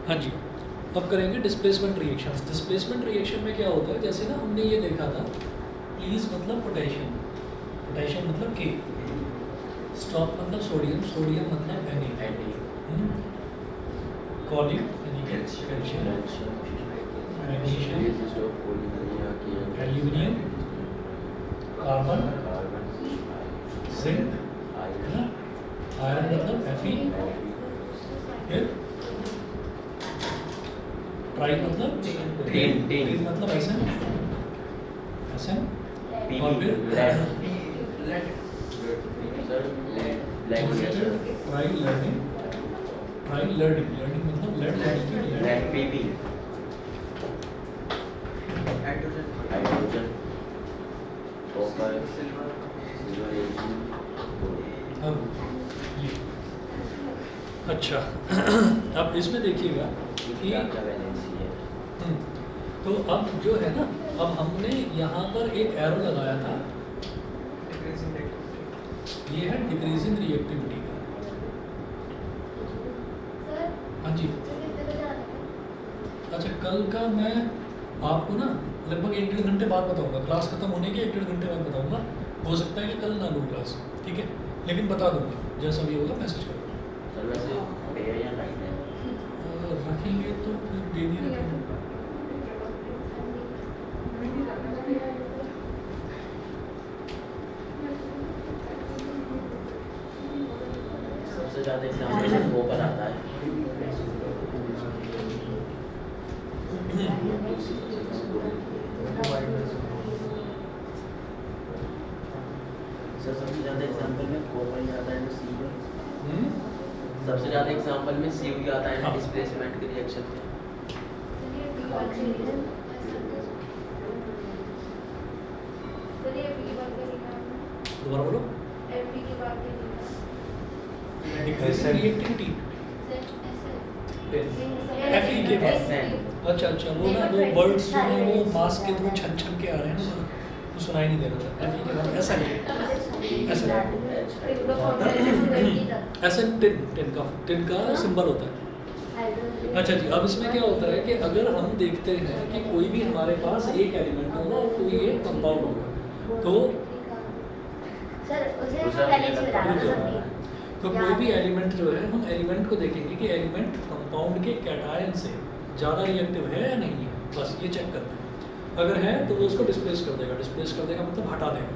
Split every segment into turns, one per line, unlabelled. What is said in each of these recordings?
हाँ जी, अब करेंगे डिस्प्लेसमेंट रिएक्शंस। डिस्प्लेसमेंट रिएक्शन में क्या होता है, जैसे ना हमने ये देखा था, प्लीज मतलब पोटेशियम, पोटेशियम मतलब के, स्टॉप मतलब सोडियम, सोडियम मतलब Na, कॉलिक यानी कि calcium, magnesium, aluminium, carbon, zinc, है ना, आयरन मतलब Fe, फिर ट्राई मतलब टिन मतलब एसन, एसन, और फिर try learning, try learning, learning मतलब लेड, यानी कि लेड,
हाइड्रोजन, कॉपर, सिल्वर,
अब ये अच्छा अब इसमें देखिएगा कि तो अब जो है ना, अब हमने यहाँ पर एक एरो लगाया था, ये है डिक्रीजिंग रिएक्टिविटी का। हाँ जी, अच्छा कल का मैं आपको ना लगभग 1-1.5 घंटे बाद बताऊंगा, क्लास खत्म होने के 1-1.5 घंटे बाद बताऊंगा। हो सकता है कि कल ना लूँ क्लास, ठीक है, लेकिन बता दूंगा, जैसा भी होगा मैसेज करूँगा।
सर वैसे डे या नाइट है?
रखेंगे तो फिर डेली रखेंगे।
सबसे ज़्यादा एग्जाम्पल वो पर आता है। सर सबसे ज़्यादा एग्जाम्पल में कॉपर ही आता है ना, सी में सबसे ज़्यादा एग्जाम्पल में सी भी आता है ना डिस्प्लेसमेंट के रिएक्शन में।
दोबारा बोलो। डिक्रीजिंग रिएक्टिविटी Fe के बाद, अच्छा अच्छा वो ना वो वर्ड्स जो है वो मास्क के थ्रू छन छन के आ रहे हैं ना, तो सुनाई नहीं दे रहा था। Fe के बाद ऐसा नहीं, ऐसा ऐसा टिन का सिंबल होता है। अच्छा जी, अब इसमें क्या होता है कि अगर हम देखते हैं कि कोई भी हमारे पास एक एलिमेंट होगा और कोई एक कंपाउंड होगा, तो कोई भी एलिमेंट जो है, हम एलिमेंट को देखेंगे कि एलिमेंट कंपाउंड के कैटायन से ज़्यादा रिएक्टिव है या नहीं है, बस ये चेक करते हैं। अगर है तो वो उसको डिस्प्लेस कर देगा, डिस्प्लेस कर देगा मतलब हटा देगा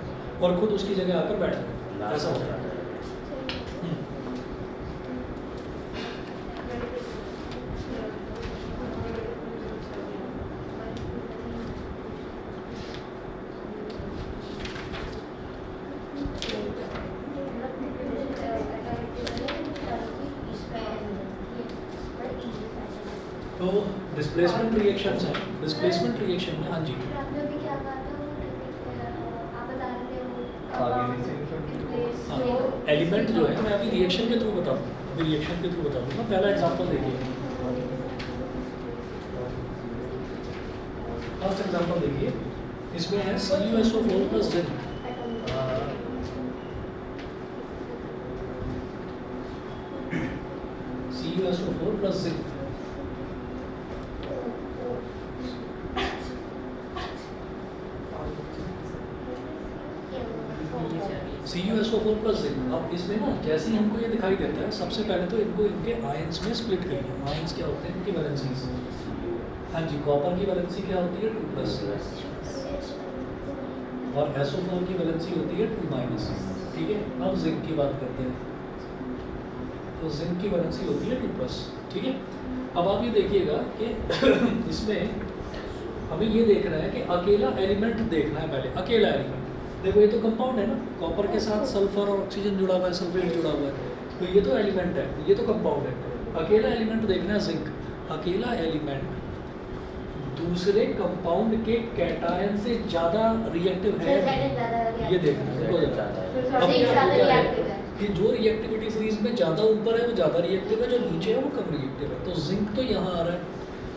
और खुद उसकी जगह आकर बैठ जाएगा, ऐसा होता है। तो डिस्प्लेसमेंट रिएक्शंस हैं, डिस्प्लेसमेंट रिएक्शन में, हाँ जी, एलिमेंट जो है मैं अभी रिएक्शन के थ्रू बता दूँ, अभी रिएक्शन के थ्रू बता दूँगा। पहला एग्जांपल देखिए, फर्स्ट एग्जांपल देखिए, इसमें है CuSO4 plus zinc. CuSO4 plus zinc, CuSO4 plus zinc. अब इसमें ना जैसे ही हमको ये दिखाई देता है, सबसे पहले तो इनको इनके आयंस में स्प्लिट करिए। आयंस क्या होते हैं, इनकी वैलेंसीज। हाँ जी, कॉपर की वैलेंसी क्या होती है 2+, और SO4 की वैलेंसी होती है 2-। ठीक है, अब जिंक की बात करते हैं, तो जिंक की वैलेंसी होती है 2+। ठीक है, अब आप ये देखिएगा कि इसमें हमें ये देखना है कि अकेला एलिमेंट देखना है पहले, अकेला एलिमेंट। देखो ये तो कंपाउंड है ना, कॉपर के साथ सल्फर और ऑक्सीजन जुड़ा हुआ है, सल्फेट जुड़ा हुआ है, तो ये तो एलिमेंट है, ये तो कंपाउंड है। अकेला एलिमेंट देखना है जिंक, अकेला एलिमेंट दूसरे कंपाउंड के कैटायन से ज़्यादा रिएक्टिव है, ये देखना है। देखो अब क्या होता है कि जो रिएक्टिविटी सीरीज में ज़्यादा ऊपर है वो ज़्यादा रिएक्टिव है, जो नीचे है वो कम रिएक्टिव है। तो जिंक तो यहाँ आ रहा है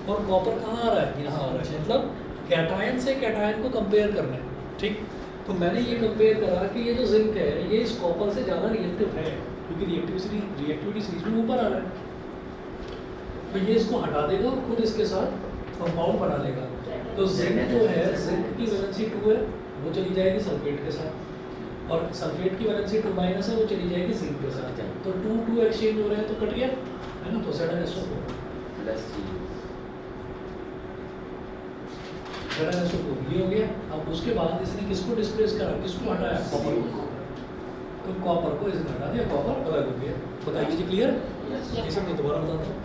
और कॉपर कहाँ आ रहा है, यहाँ आ रहा है, मतलब कैटायन से कैटायन को कंपेयर करना है। ठीक, तो मैंने ये कंपेयर करा कि ये जो जिंक है ये इस कॉपर से ज़्यादा रिएक्टिव है, क्योंकि रिएक्टिविटी सीरीज में ऊपर आ रहा है। तो ये इसको हटा देगा और खुद इसके साथ कंपाउंड बना लेगा। तो जिंक जो है, जिंक की वैलेंसी 2 है, वो चली जाएगी सल्फेट के साथ, और सल्फेट की वैलेंसी 2 माइनस है, वो चली जाएगी जिंक के साथ। तो 2 एक्सचेंज हो रहे हैं तो कट गया है ना, तो ZnSO4
प्लस
ZnSO4 ये हो गया। अब उसके बाद इसने किसको डिस्प्लेस करा, किसको हटाया, कॉपर को। तो कॉपर को इसने हटा दिया, कॉपर अलग हो गया। बताइए जी, क्लियर? इसे मैं दोबारा बताता हूँ।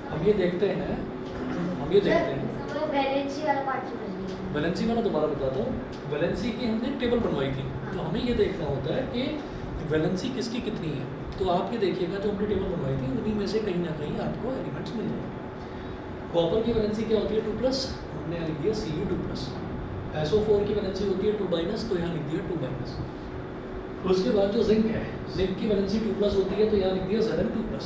हम ये देखते हैं,
वैलेंसी वाला पार्ट समझ लिया।
वैलेंसी वाला दोबारा बताता हूँ। वैलेंसी की हमने टेबल बनवाई थी, तो हमें ये देखना होता है कि वैलेंसी किसकी कितनी है। तो आप ये देखिएगा, जो हमने टेबल बनवाई थी उन्हीं में से कहीं ना कहीं आपको एलिमेंट्स मिल जाएंगे। कॉपर की वैलेंसी क्या होती है, 2+, हमने यहाँ लिख दिया Cu2+। SO4 की वैलेंसी होती है 2-, तो यहाँ लिख दिया 2-। उसके बाद जो जिंक है, जिंक की वैलेंसी 2+ होती है, तो यहाँ लिख दिया Zn2+।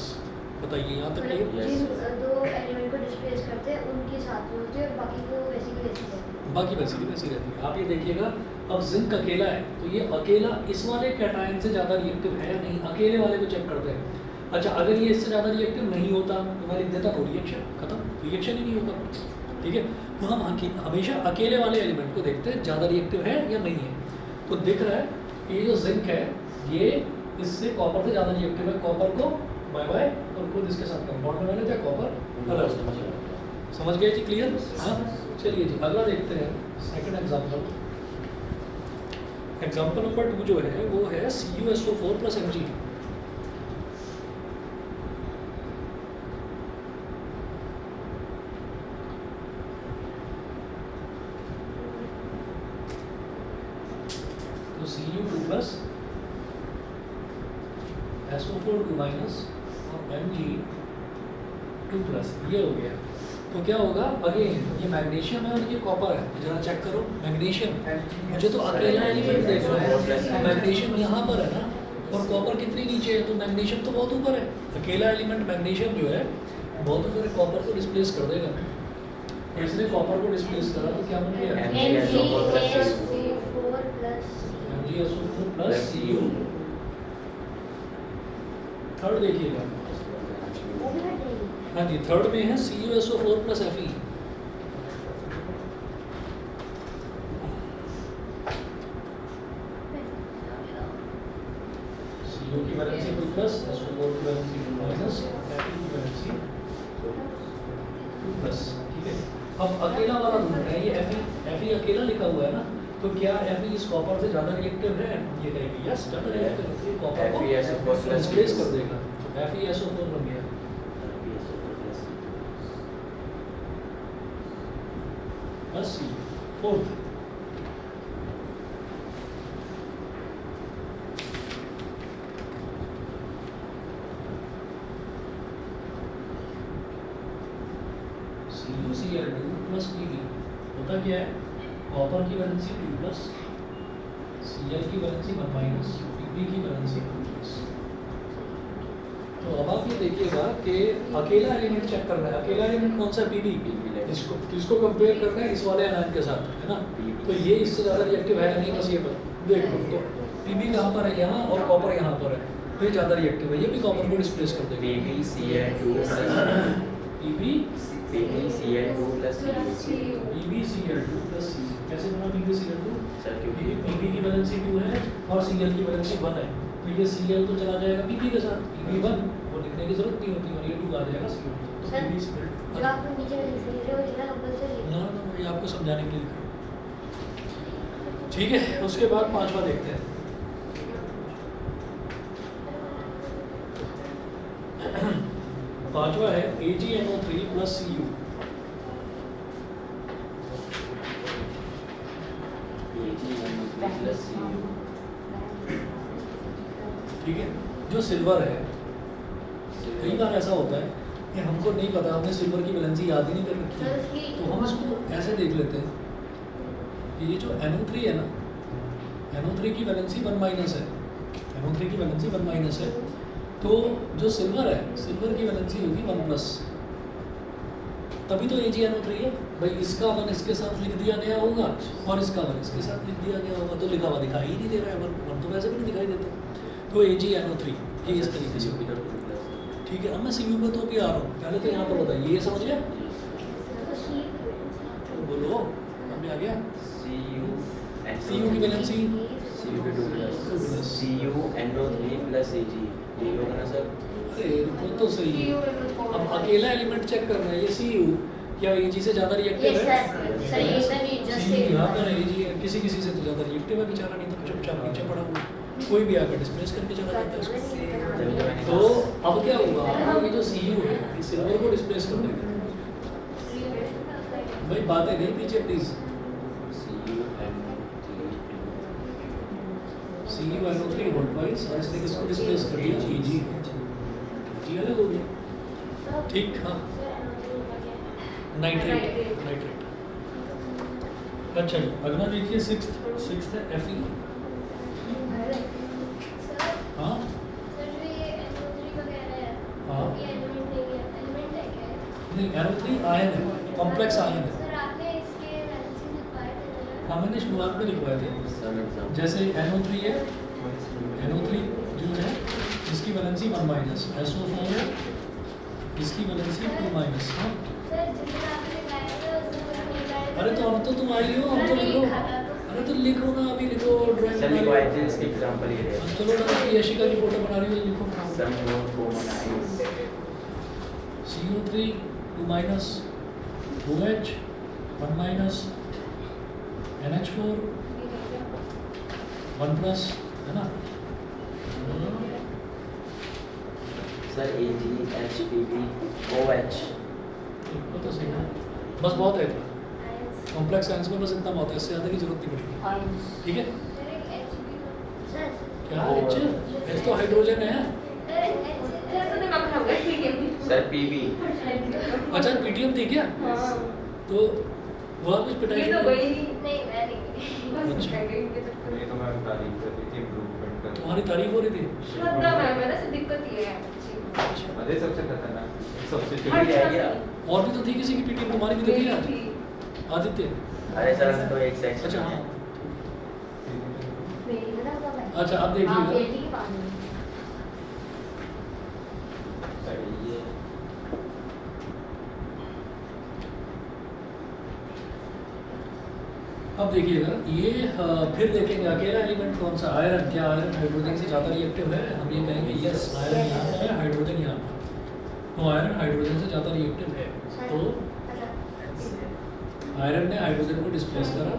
बताइए यहाँ तक क्लियर?
जिन दो एलिमेंट को डिस्प्लेस करते हैं उनके साथ में होती है और बाकी को वैसी की वैसी रहती है।
बाकी वैसी की वैसी रहती है। आप ये देखिएगा, अब जिंक अकेला है, तो ये अकेला इस वाले कैटायन से ज़्यादा रिएक्टिव है या नहीं, अकेले वाले को चेक करते हैं। अच्छा, अगर ये इससे ज़्यादा रिएक्टिव नहीं होता तो मैं लिख देता नो रिएक्शन, खत्म, रिएक्शन ही नहीं होता। ठीक है, तो हम हमेशा अकेले वाले एलिमेंट को देखते हैं, ज़्यादा रिएक्टिव है या नहीं है। तो दिख रहा है कि ये जो जिंक है, ये इससे कॉपर से ज़्यादा रिएक्टिव है। कॉपर को बाय बाय और खुद इसके साथ कंपाउंड में लेते हैं, कॉपर अलग। समझ गए जी, क्लियर? हाँ, चलिए जी अगला देखते हैं, सेकंड एग्जांपल। एग्जांपल नंबर 2 जो है वो है CuSO4 + Mg। तो Cu2+, SO4 2- और Mg2+, ये हो गया। तो क्या होगा, अगेन ये मैग्नीशियम है और ये कॉपर है, जरा चेक करो। मैग्नीशियम, मुझे तो अकेला एलिमेंट देखना है, मैग्नीशियम यहाँ पर है ना, और कॉपर कितनी नीचे है, तो मैग्नीशियम तो बहुत ऊपर है। अकेला एलिमेंट मैग्नीशियम जो है बहुत ऊपर है, कॉपर को डिस्प्लेस कर देगा। तो इसने कॉपर को डिस्प्लेस करा तो क्या बन गया, MgSO4 + Cu। थर्ड देखिएगा,
वो भी हट जाएगी।
हाँ जी, थर्ड में है CuSO4 + Fe। Cu की वैलेंसी 2+, SO4 की वैलेंसी 2-, Fe की वैलेंसी 2+। ठीक है, अब अकेला वाला ढूंढ रहे हैं, ये Fe अकेला लिखा हुआ है ना, तो क्या Fe इस कॉपर से ज़्यादा रिएक्टिव है? ये कहेगी यस, ज़्यादा रिएक्टिव है, तो कॉपर को डिस्प्लेस कर देगा। तो FeSO4 बन गया। बस फोर्थ, CuCl2 + Pb। होता क्या है, कॉपर की वैलेंसी 2+, Cl की वैलेंसी 1-, Pb की वैलेंसी 2+। तो अब आप ये देखिएगा कि अकेला एलिमेंट चेक करना है। अकेला एलिमेंट कौन सा, Pb। इसको कंपेयर करना है इस वाले एनायन के साथ, है ना। तो ये इससे ज़्यादा रिएक्टिव है या नहीं, बस ये देख लो। तो Pb कहाँ पर है, यहाँ, और कॉपर यहाँ पर है, तो ये ज़्यादा रिएक्टिव है, ये भी कॉपर को डिस्प्लेस कर देगा।
PbCl2 +
PbCl2 + C। कैसे बना PbCl2?
सर क्योंकि
Pb की वैलेंसी 2 है और Cl की वैलेंसी 1 है, तो ये Cl तो चला जाएगा Pb के साथ, Pb1 वो लिखने की जरूरत नहीं होती, और ये 2 आ जाएगा Cl। तो
सर,
PbCl2
जो आपको नीचे लिख रहे हो इतना कंपल्सरी है।
ना, ये आपको समझाने के लिए लिखा। ठीक है, उसके बाद पांचवा देखते हैं। पांचवा है AgNO3 + Cu। ठीक है, जो सिल्वर है, कई बार ऐसा होता है कि हमको नहीं पता, हमने सिल्वर की वैलेंसी याद ही नहीं कर रखी है, तो हम इसको ऐसे देख लेते हैं कि ये जो NO3 है ना, NO3 की वैलेंसी 1- है, NO3 की वैलेंसी 1- है, तो जो सिल्वर है, सिल्वर की वैलेंसी होगी 1+, तभी तो AgNO3 है भाई। इसका 1 इसके साथ लिख दिया गया होगा और इसका 1 इसके साथ लिख दिया गया होगा, तो लिखा हुआ दिखाई ही नहीं दे रहा है, 1 तो वैसे भी नहीं दिखाई देता। तो AgNO3 ये इस तरीके से होगी। ठीक है, अब मैं सी यू पे तो भी आ रहा हूँ, पहले तो यहाँ पर बताइए, ये समझ गया?
तो सी
बोलो, अभी आ गया?
सी
यू की वैलेंसी
सी यू के 2 plus C U NO3 plus AG यही होगा ना सर?
अरे रुको तो सही, अब अकेला एलिमेंट चेक करना है, ये सी यू क्या एजी से ज़्यादा रिएक्टिव
यस
है?
सर, सर ये सर ये जस्ट
सी यहाँ पर एजी किसी किसी से तो ज़्यादा रिएक्टिव है बेचारा, नहीं तो चुपचाप नीचे पड़ा हुआ, कोई भी आकर डिस्प्लेस करके चला जाता है उसको। तो अब क्या हुआ, अब ये जो सी यू है, इस सिल्वर को डिस्प्लेस कर देगा। भाई बातें नहीं पीछे please. C U NO3 volt wise और इसने किसको डिस्प्लेस कर दिया? एजी। एजी अलग हो गया, ठीक? हाँ, नाइट्रेट, नाइट्रेट। अच्छा अगला देखिए सिक्स्थ है Fe। हाँ हाँ, नहीं NO3 आयन है, कॉम्प्लेक्स आयन है। हाँ मैंने शुरुआत में लिखवाए थे, जैसे NO3 है, NO3 जो है इसकी वैलेंसी 1 माइनस, SO4 है इसकी वैलेंसी 2 माइनस। हाँ अरे तो अब तो तुम आई हो, अब तो लिखो, अरे तो लिखो ना, अभी लिखो ड्राइंग
सर लिखो आए थे इसके एग्जांपल ये रहे।
चलो ना, यशिका की फोटो बना रही हो, लिखो
some note common ions
CO3 2 minus, OH 1 minus, NH4 1 plus, है ना?
सर AG HPP OH
लिखो तो सही है, बस बहुत है इतना, कॉम्प्लेक्स साइंस में बस इतना बहुत है, इससे ज़्यादा की जरूरत नहीं पड़ेगी, ठीक है? क्या H तो हाइड्रोजन है।
सर PB
अच्छा पीटीएम थी क्या? तो वहाँ कुछ पिटाई
ये तो
की?
गई नहीं।
नहीं मैं नहीं
अच्छा।
ये तो मैं तारीफ कर रही थी इम्प्रूवमेंट का।
तुम्हारी तारीफ हो रही थी?
श्रद्धा मैम है ना, से दिक्कत ये है।
अरे सबसे खतरनाक सबसे
हर
भी आ गया।
और भी तो थी किसी की पीटीएम, तुम्हारी भी तो थी आज? आदित्य?
अरे सर हम तो एक सेक्शन
अच्छा हाँ,
मेरी बता कब है?
अच्छा अब
हाँ,
देखिएगा,
बेटी की बात है।
ये
अब देखिएगा ये फिर देखेंगे अकेला एलिमेंट कौन सा, आयरन। क्या आयरन हाइड्रोजन से ज़्यादा रिएक्टिव है? हम ये कहेंगे यस, आयरन यहाँ पर है, हाइड्रोजन यहाँ पर, तो आयरन हाइड्रोजन से ज़्यादा रिएक्टिव है, तो आयरन ने हाइड्रोजन को डिस्प्लेस करा,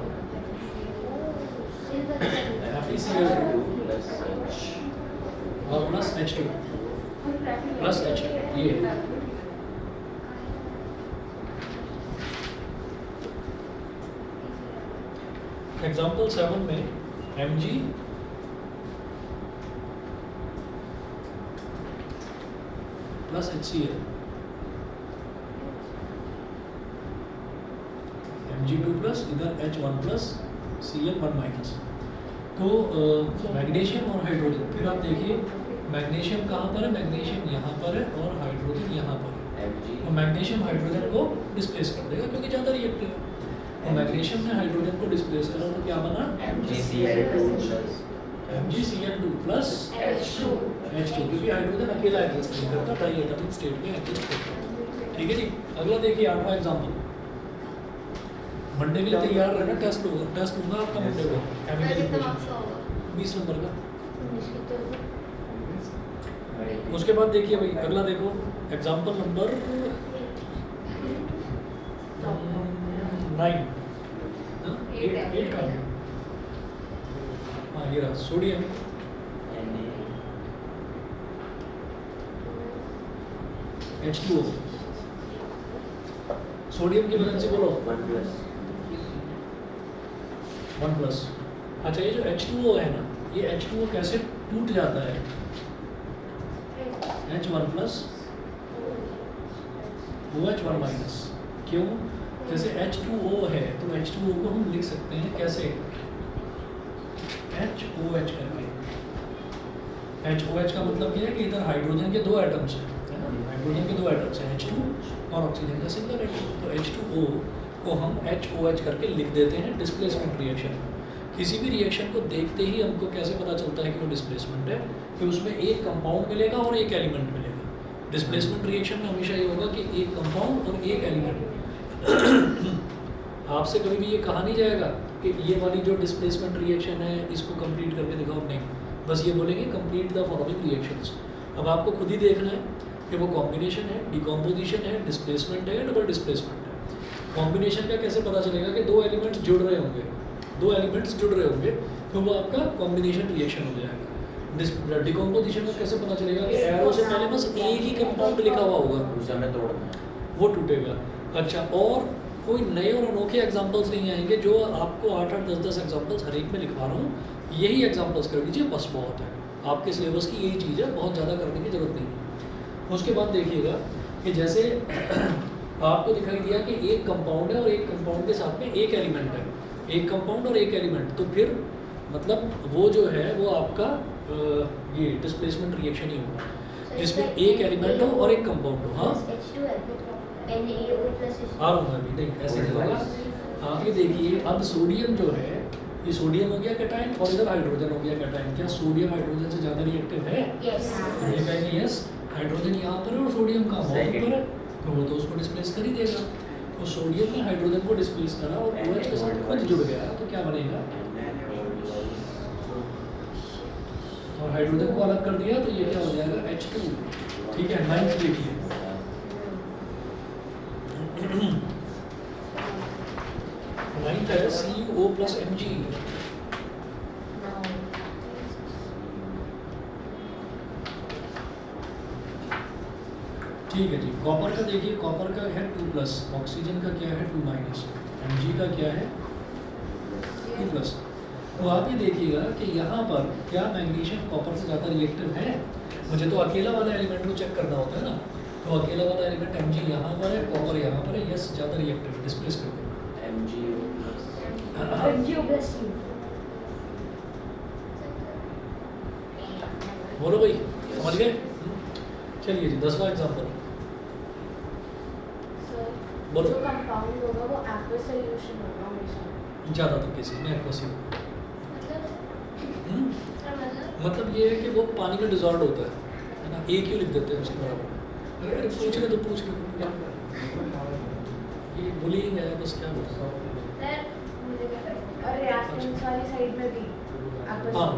FeCl2
प्लस H
और प्लस H2 प्लस H, ये एग्जाम्पल 7 में Mg plus HCl, Mg2 plus इधर H1 प्लस Cl1 माइनस। तो मैग्नीशियम और हाइड्रोजन, फिर आप देखिए मैग्नीशियम कहाँ पर है? मैग्नीशियम यहाँ पर है और हाइड्रोजन यहाँ पर है,
Mg
तो मैग्नीशियम हाइड्रोजन को डिस्प्लेस कर देगा क्योंकि ज़्यादा रिएक्टिव है। तो मैग्नीशियम ने हाइड्रोजन को डिस्प्लेस करा तो क्या बना?
MgCl2 plus
MgCl2 plus
H2
क्योंकि हाइड्रोजन अकेला एग्जिस्ट नहीं करता, डाई एटॉमिक स्टेट में एग्जिस्ट करता है, ठीक है जी। अगला देखिए 8वां एग्जांपल, मंडे के लिए तैयार रहना, टेस्ट लूँगा आपका मंडे को, केमिकल इक्वेशन 20 नंबर का। उसके बाद देखिए भाई अगला देखो एग्जांपल नंबर 9, 8 का, हाँ ये रहा सोडियम H2O, सोडियम की वैलेंसी बोलो
1 प्लस
1 प्लस। अच्छा ये जो H2O है ना, ये H2O कैसे टूट जाता है? H1 प्लस OH1 माइनस, क्यों? जैसे H2O है तो H2O को हम लिख सकते हैं कैसे? HOH करके। HOH का मतलब क्या है कि इधर हाइड्रोजन के 2 एटम्स हैं, है ना? हाइड्रोजन के 2 एटम्स हैं, H2 और ऑक्सीजन का सिंगल एटम, तो H2O को हम HOH करके लिख देते हैं डिस्प्लेसमेंट रिएक्शन। किसी भी रिएक्शन को देखते ही हमको कैसे पता चलता है कि वो डिस्प्लेसमेंट है? कि उसमें एक कंपाउंड मिलेगा और एक एलिमेंट मिलेगा। डिस्प्लेसमेंट रिएक्शन में हमेशा ये होगा कि एक कंपाउंड और एक एलिमेंट। आपसे कभी भी ये कहा नहीं जाएगा कि ये वाली जो डिस्प्लेसमेंट रिएक्शन है इसको कंप्लीट करके दिखाओ, नहीं, बस ये बोलेंगे कंप्लीट द फॉलोइंग रिएक्शंस। अब आपको खुद ही देखना है कि वो कॉम्बिनेशन है, डिकम्पोजिशन है, डिस्प्लेसमेंट है, डबल डिस्प्लेसमेंट है। कॉम्बिनेशन का कैसे पता चलेगा कि दो एलिमेंट्स जुड़ रहे होंगे, दो एलिमेंट्स जुड़ रहे होंगे तो वो आपका कॉम्बिनेशन रिएक्शन हो जाएगा। डिकम्पोजिशन का कैसे पता चलेगा कि एरो से पहले बस एक ही कंपाउंड लिखा हुआ होगा,
दूसरा में तोड़ना है,
वो टूटेगा। अच्छा, और कोई नए और अनोखे एग्जांपल्स नहीं आएंगे, जो आपको 8-8 10-10 एग्जांपल्स हर एक में लिखवा रहा हूँ, यही एग्जांपल्स कर लीजिए, बस बहुत है। आपके सिलेबस की यही चीज़ है, बहुत ज़्यादा करने की ज़रूरत नहीं है। उसके बाद देखिएगा कि जैसे आपको दिखाई दिया कि एक कंपाउंड है और एक कंपाउंड के साथ में एक एलिमेंट है, एक कंपाउंड और एक एलिमेंट, तो फिर मतलब वो जो है वो आपका ये डिस्प्लेसमेंट रिएक्शन ही होगा जिसमें एक एलिमेंट हो और एक कंपाउंड हो। हाँ आ रहा हूँ मैं अभी, नहीं ऐसे नहीं होगा। आप ये देखिए, अब सोडियम जो है, ये सोडियम हो गया कैटायन और इधर हाइड्रोजन हो गया कैटायन। क्या सोडियम हाइड्रोजन से ज़्यादा रिएक्टिव है? ये कहेंगे यस, हाइड्रोजन यहाँ पर है और सोडियम कहाँ पर है, तो वो तो उसको डिस्प्लेस कर ही देगा। तो सोडियम ने हाइड्रोजन को डिस्प्लेस करा और OH के साथ कुछ जुड़ गया, तो क्या बनेगा, और हाइड्रोजन को अलग कर दिया तो ये क्या हो जाएगा, H2। ठीक है, 9th लिखिए। नाइन्थ है CuO + Mg। ठीक है जी, कॉपर का देखिए, कॉपर का है 2+, ऑक्सीजन का क्या है 2-, Mg का क्या है 2+। तो आप ये देखिएगा कि यहाँ पर क्या मैग्नीशियम कॉपर से ज़्यादा रिएक्टिव है? मुझे तो अकेला वाला एलिमेंट को चेक करना होता है ना, तो अकेला वाला एलिमेंट Mg यहाँ पर है, कॉपर यहाँ पर है, यस ज़्यादा रिएक्टिव, डिस्प्लेस कर देगा। बोलो भाई, समझ गए? चलिए जी, 10वां एग्जाम्पल बोलो।
जो कंपाउंड होगा वो एक्वस सॉल्यूशन होगा हमेशा,
ज़्यादातर केसेस में एक्वस ही होता है। मतलब ये है कि वो पानी में डिजॉल्व होता है ना, एक ही लिख देते हैं उसके बराबर। अरे पूछ रहे तो पूछ रहे, ये बुलिंग है बस, क्या बोलूं।
और रिएक्टेंट्स वाली साइड में भी एक्वस।
हाँ,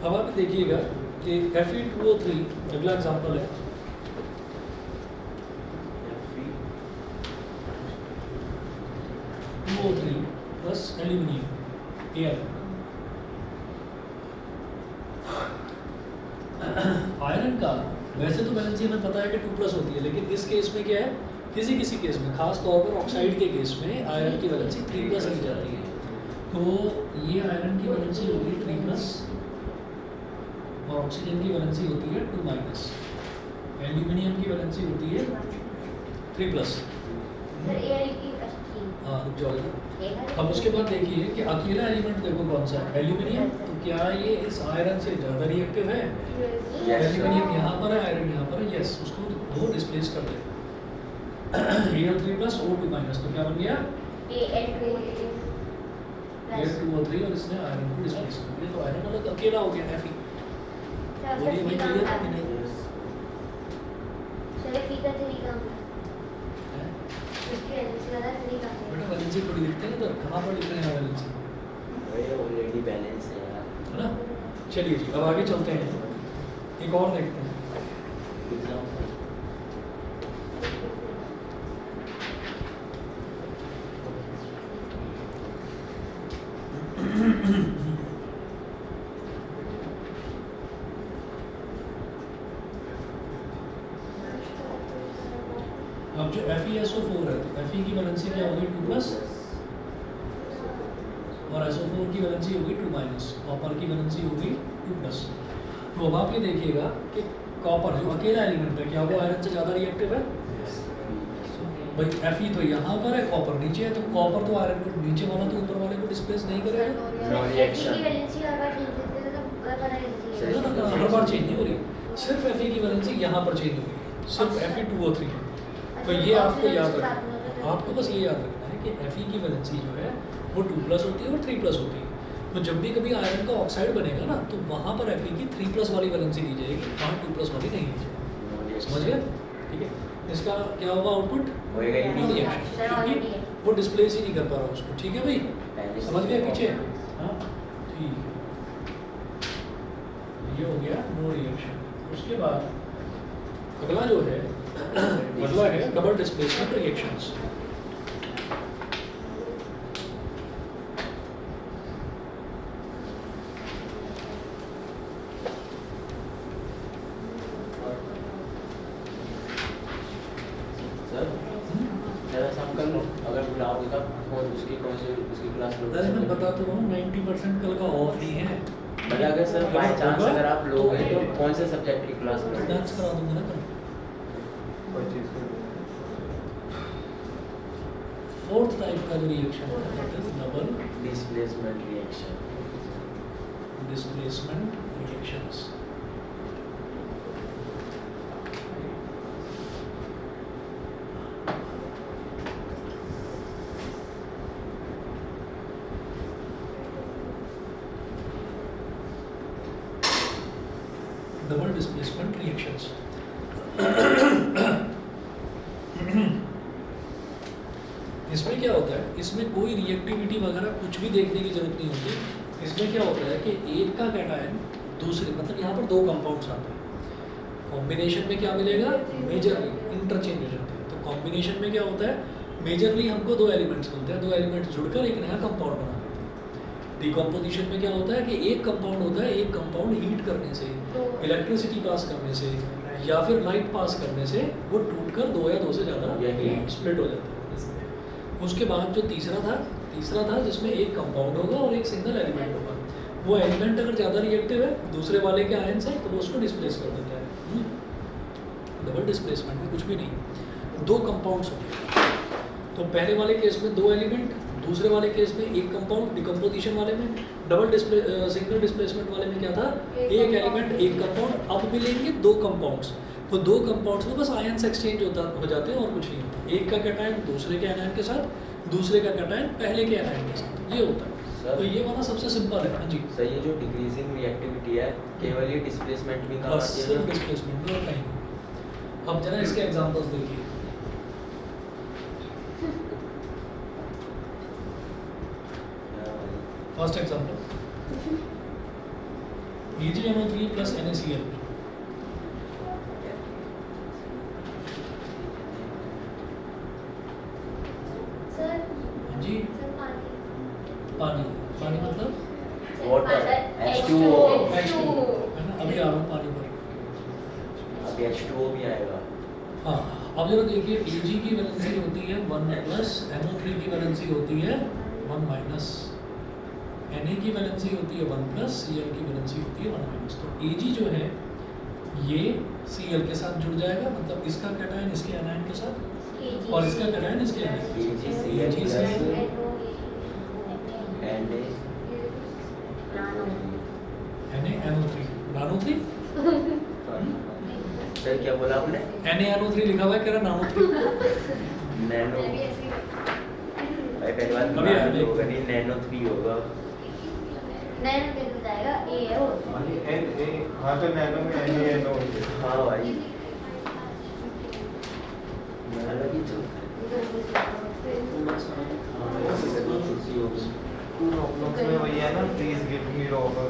अब आप देखिएगा कि Fe2O3 अगला एग्जाम्पल है। Fe2O3 plus aluminium Al। Iron का वैसे तो वैलेंसी हमें पता है कि 2+ होती है, लेकिन इस केस में क्या है, किसी किसी केस में, खास तौर पर ऑक्साइड के केस में आयरन की वैलेंसी 3+ ली जाती है। तो ये आयरन की वैलेंसी होगी 3+ और ऑक्सीजन की वैलेंसी होती है 2-, एल्यूमिनियम की वैलेंसी होती है 3+। हाँ, रुक जाओगे। अब उसके बाद देखिए कि अकेला एलिमेंट देखो कौन सा है, एल्यूमिनियम। तो क्या ये इस आयरन से ज़्यादा रिएक्टिव है? एल्यूमिनियम यहाँ पर है, आयरन यहाँ पर है, यस, उसको वो डिस्प्लेस कर देगा। Al3+ O2-, तो क्या बन गया Al2O3 और इसने आयरन को डिस्प्लेस कर दिया, तो आयरन अलग अकेला हो गया Fe। बोलिए भाई, क्लियर है कि नहीं? बेटा वैलेंसी थोड़ी लिखते हैं, तो कहाँ पर लिख रहे हैं वैलेंसी,
ऑलरेडी बैलेंस है यार,
है ना। चलिए जी, अब आगे चलते हैं, एक और देखते हैं। अब जो FeSO4 है, तो Fe की वैलेंसी क्या होगी 2+ और SO4 की वैलेंसी होगी 2-, कॉपर की वैलेंसी होगी 2+। तो अब आप ये देखिएगा कि कॉपर जो अकेला एलिमेंट है, क्या वो आयरन से ज़्यादा रिएक्टिव है? भाई Fe तो यहाँ पर है, कॉपर नीचे है, तो कॉपर तो आयरन को नीचे वाला तो ऊपर वाले को डिस्प्लेस नहीं करेगा। ना, हर बार चेंज नहीं हो रही, सिर्फ Fe की वैलेंसी यहाँ पर चेंज हो रही है, सिर्फ Fe2O3। तो ये आपको याद रखना है, आपको बस ये याद रखना है कि Fe की वैलेंसी जो है वो 2+ होती है और 3+ होती है। तो जब भी कभी आयरन का ऑक्साइड बनेगा ना तो वहाँ पर Fe की 3+ वाली वैलेंसी ली जाएगी, वहाँ 2+ वाली नहीं ली जाएगी। समझ गए? ठीक है, इसका क्या होगा आउटपुट?
होएगा ही नहीं।
रिएक्शन, क्योंकि वो डिस्प्लेस ही नहीं कर पा रहा उसको। ठीक है भाई,
पहले से
समझ गए
ही
पीछे? हाँ ठीक है, ये हो गया नो रिएक्शन। उसके बाद अगला जो है अगला है डबल डिस्प्लेसमेंट रिएक्शंस।
सर जरा सा हम कल अगर बुलाओगे तो कौन उसकी कौन सी उसकी क्लास लोगे?
अरे मैं बता तो रहा हूँ 90% कल का ऑफ ही है।
मतलब अगर सर बाय चांस अगर आप लोगे तो कौन से सब्जेक्ट की क्लास लोगे?
डांस करा दूंगा ना कल।
कोई चीज़ को
फोर्थ टाइप का जो रिएक्शन है that is double
displacement reaction.
Displacement reactions. Double displacement reactions. इसमें क्या होता है, इसमें कोई रिएक्टिविटी वगैरह कुछ भी देखने की जरूरत नहीं होती। इसमें क्या होता है कि एक का कैटायन दूसरे, मतलब यहाँ पर दो कंपाउंड्स आते हैं, कॉम्बिनेशन में क्या मिलेगा? मेजरली इंटरचेंज हो जाते हैं। तो कॉम्बिनेशन में क्या होता है, मेजरली हमको दो एलिमेंट्स मिलते हैं, दो एलिमेंट्स जुड़कर एक नया कंपाउंड बना देते हैं। डिकम्पोजिशन में क्या होता है कि एक कंपाउंड होता है, एक कंपाउंड हीट करने से, इलेक्ट्रिसिटी पास करने से या फिर लाइट पास करने से वो टूटकर दो या दो से ज़्यादा स्प्लिट हो जाता है। उसके बाद जो तीसरा था जिसमें एक कंपाउंड होगा और एक सिंगल एलिमेंट होगा। वो एलिमेंट अगर ज़्यादा रिएक्टिव है दूसरे वाले के आयन से तो वो उसको डिस्प्लेस कर देता है। डबल डिस्प्लेसमेंट में कुछ भी नहीं, दो कंपाउंड्स होते हैं। तो पहले वाले केस में दो एलिमेंट, दूसरे वाले केस में एक कंपाउंड। डिकम्पोजिशन वाले में सिंगल डिस्प्लेसमेंट वाले में क्या था, एक एलिमेंट एक कंपाउंड। अब मिलेंगे दो कंपाउंड्स, तो दो कंपाउंड्स में बस आयन्स एक्सचेंज हो जाते हैं और कुछ नहीं होता। एक का कैटायन दूसरे के एनायन के साथ, दूसरे का कैटायन पहले के एनायन के साथ, ये होता है। तो ये वाला सबसे सिंपल है। हाँ जी,
सर ये जो डिक्रीजिंग रिएक्टिविटी है केवल ये डिस्प्लेसमेंट भी काम
बस
आती है
सिर्फ
ना?
डिस्प्लेसमेंट और कहीं नहीं। अब जरा इसके एग्जांपल्स देखिए। First example AgNO3 plus NaCl।
Sir
ji,
sir पानी
पानी पानी मतलब
वाटर H2O
H2O है ना। अभी आ रहा हूँ पानी पर।
अभी H2O भी आएगा।
हाँ, अब जरा देखिए, Ag की वैलेंसी होती है 1+, NO3 की वैलेंसी होती है 1-, Na की वैलेंसी होती है 1+, Cl की वैलेंसी होती है 1-। तो Ag जो है ये Cl के साथ जुड़ जाएगा, मतलब इसका कैटायन इसके एनायन के साथ और इसका कैटायन इसके anion.
AgCl
NaNO3 NaNO3
sir क्या बोला आपने?
NaNO3 लिखा हुआ है, कह रहा NaNO3।
नैनो भाई पहली बात
अभी आया
नैनो होगा नहीं, नैनो 3 होगा।
नैनो के हो जाएगा ए है वो।
हाँ तो नैनो में NaNO
हाँ भाई नैनो की चलता है। हाँ कुर्सी होगी।
प्रॉब्लम्स में वही है ना, प्लीज गिव मी रॉबर।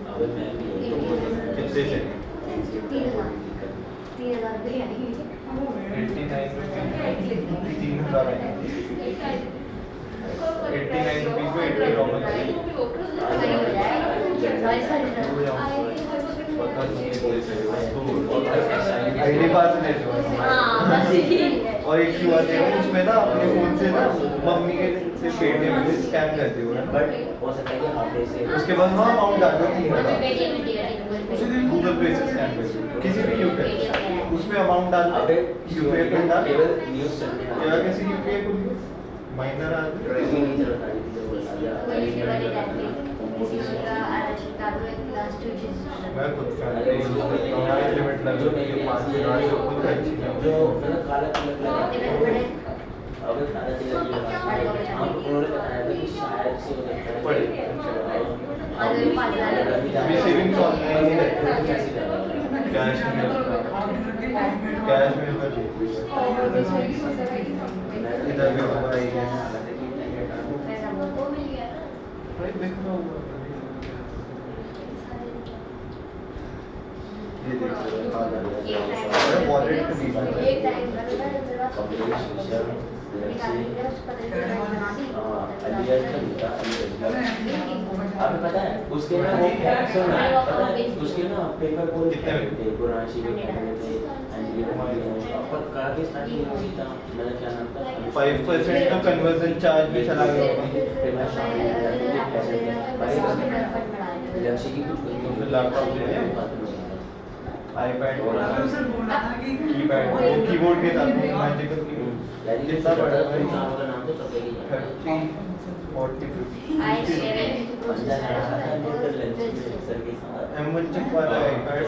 अब मैं भी
कितने से?
3,000 रुपये आएंगे।
89 रुपीज 3,000 आएंगे। 89 रुपीज में 80 रॉबर
सही हो जाएगा।
पता नहीं आईडी पास ले लो।
हाँ बस यही है।
और एक QR दे दो, उसमें ना अपने फोन से ना मम्मी के से पेटीएम में स्कैन कर दियो ना,
बट हो सकता है कि हाफ डे से
उसके बाद वहाँ अमाउंट डाल दो 3,000।
पेटीएम
उसी दिन गूगल पे से स्कैन कर दो, किसी भी यूपीआई उसमें अमाउंट डाल दो।
अबे
यूपीआई पिन डाल,
केवल न्यूज़ चलने
या
वाला है।
किसी यूपीआई को माइनर आ
ट्रेनिंग नहीं चल रहा है, जो बोला या ट्रेनिंग नहीं चल रहा है।
किसी का आरक्षण का लास्ट डिसीजन
मैं खुद फैमिली यूज करता हूँ, ये लिमिट लगी हुई है 5 से 8 जो खुद अच्छी है।
जो मतलब काला तिलक लगा अगर काला तिलक लगा हम उन्होंने बताया था कि शायद से हो सकता है
पड़े। अभी सेविंग्स ऑनलाइन ही रहते हैं,
कैसे लगा
कैश में मैं इधर भी होगा ही है।
वो मिल गया ना
भाई देखना होगा। ये देखो वॉलेट पे दी है।
एक टाइम मेरा
आपको पता है उसके ना वो सुनना पता है उसके ना पेपर को
कितने में?
थे कुरान शरीफ पढ़ने थे पर कहा कि स्टार्टिंग में था मेरा क्या नाम था
5% का कन्वर्जन चार्ज भी चला गया होगा।
लक्ष्य की कुछ
तो फिर लैपटॉप ले लें, आईपैड कीपैड वो कीबोर्ड के साथ मैजिकल कीबोर्ड कितना बड़ा है भाई?
नाम का नाम तो सब एक ही है
30 40 50 M1 चिप वाला आईपैड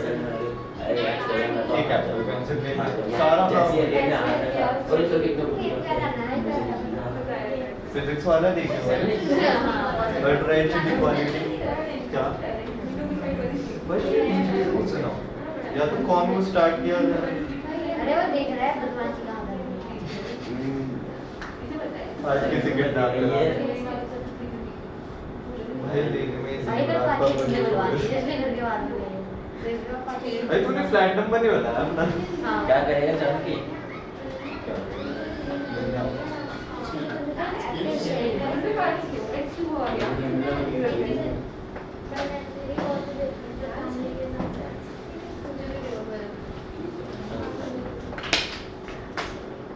एक एप्पल पेंसिल ले लिया। सारा फिजिक्स वाला देखे अल्ट्रा एचडी क्वालिटी क्या सुनाओ या तो कौन वो स्टार्ट किया
अरे वो देख रहा है बदमाशी कहाँ कर रही है।
आज किसी के डाल भाई देखने में
भाई मैं पार्टी करने बुलवा दी जिसने घर के बाद में
भाई तूने फ्लैट नंबर नहीं बताया अपना।
हाँ
क्या करेगा चल के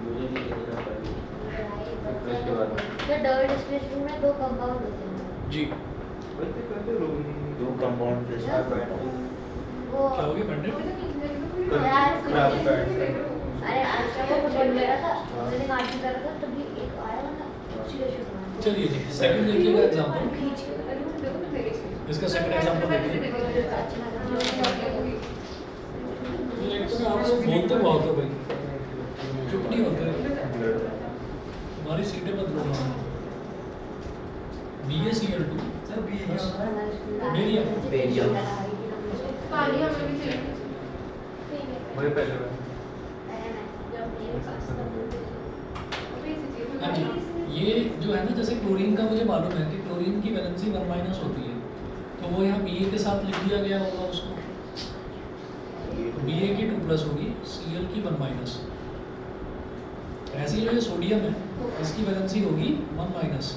मुझे भी देखना पड़ेगा
उसके बाद
तो डबल डिस्प्लेसमेंट में दो कंपाउंड होते हैं
जी
वैसे कैसे लोग
दो कंपाउंड प्लस
वो
क्या हो गया कंटेंट
क्रैप पैड
अरे आशा को कुछ बोल रहा था मैंने मार्किंग करा था तभी एक आया ना सिचुएशन
चलिए जी सेकंड देखिएगा एग्जांपल
खींच के
इसका सेकंड एग्जांपल देखिए आप लोग बोलते बहुत हो भाई चुप नहीं होते हमारी सीटें बदलो ना BaCl2 बेरियम
पानी हमें भी चाहिए
वही पहले में
हाँ जी ये जो है ना जैसे क्लोरीन का मुझे मालूम है कि क्लोरीन की वैलेंसी 1- होती है तो वो यहाँ Ba के साथ लिख दिया गया होगा उसको Ba की 2+ होगी Cl की 1-। ऐसी जो ये सोडियम है इसकी वैलेंसी होगी 1-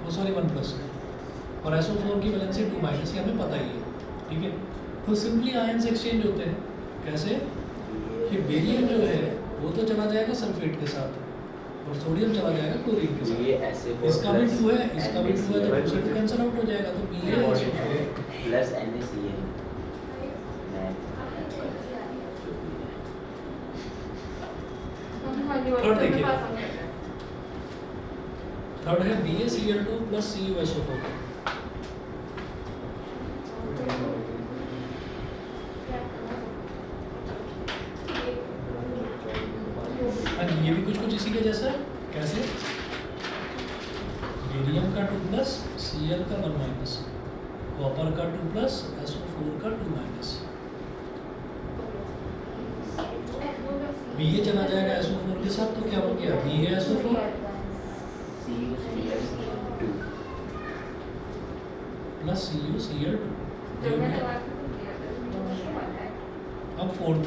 वो सॉरी 1+ और SO4 की वैलेंसी 2- ये हमें पता ही है ठीक है। तो सिंपली आयंस एक्सचेंज होते हैं कैसे कि बेरियम जो है वो तो चला जाएगा सल्फेट के साथ और सोडियम चला जाएगा क्लोरीन के
ये
साथ।
ऐसे
इसका भी 2 है इसका भी 2 है तो सब कैंसिल आउट हो जाएगा तो BaSO4
प्लस NaCl
थर्ड देखिए थर्ड है BaCl2 + CuSO4 हाँ जी ये भी कुछ इसी के जैसा है कैसे बेरियम का 2+ Cl का 1- कॉपर का 2+ SO4 का 2-। Ba चला जाएगा SO4 के साथ तो क्या बन गया BaSO4 + CuCl2 ये हो गया। अब फोर्थ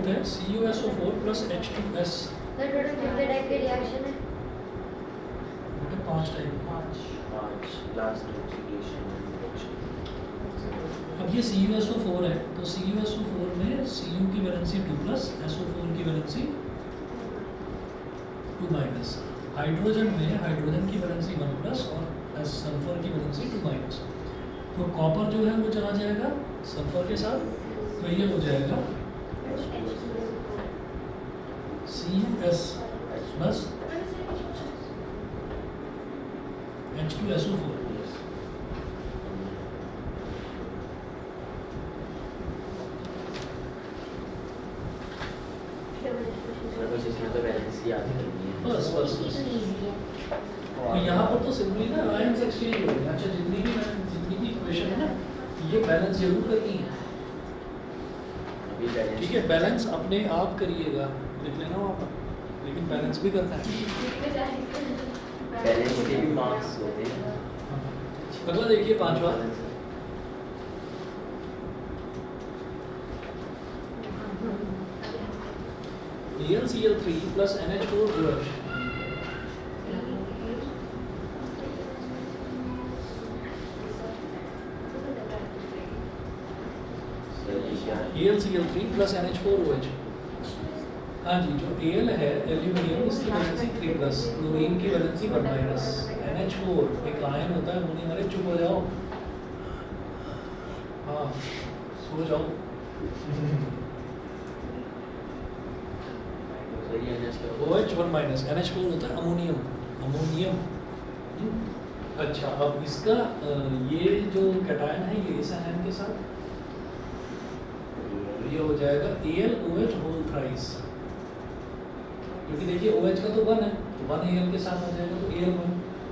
है CuSO4 + H2S
तो टोटल कितने टाइप के रिएक्शन है
बेटा 5 टाइप।
लास्ट ऑक्सीडेशन
अब ये CuSO4 है तो CuSO4 में Cu की वैलेंसी 2+ SO4 की वैलेंसी 2-। हाइड्रोजन में हाइड्रोजन की वैलेंसी 1+ और सल्फर की वैलेंसी 2-। तो कॉपर जो है वो चला जाएगा सल्फर के साथ तो ये हो जाएगा CuS + H2SO4 बैलेंस जरूर करनी है,
अभी बैलेंस
ठीक है। बैलेंस अपने आप करिएगा, लिख लेना वहाँ पर, लेकिन बैलेंस भी करना है।
बैलेंस के भी मार्क्स होते हैं।
अगला देखिए पांचवा, AlCl3 plus NH4OH। AlCl3 plus NH4OH। हाँ जी, जो Al है एल्यूमिनियम, इसकी वैलेंसी 3 प्लस, क्लोरीन की वैलेंसी 1 माइनस, NH4 एक आयन होता है अमोनियम। अरे चुप हो जाओ, हाँ सो जाओ। OH 1 माइनस, NH4 होता है अमोनियम, अमोनियम। अच्छा, अब इसका ये जो कैटायन है ये इस आयन के साथ, ये हो जाएगा AlOH होल थ्राइस, क्योंकि देखिए OH का तो 1 है, तो 1 Al के साथ आ जाएगा, तो Al1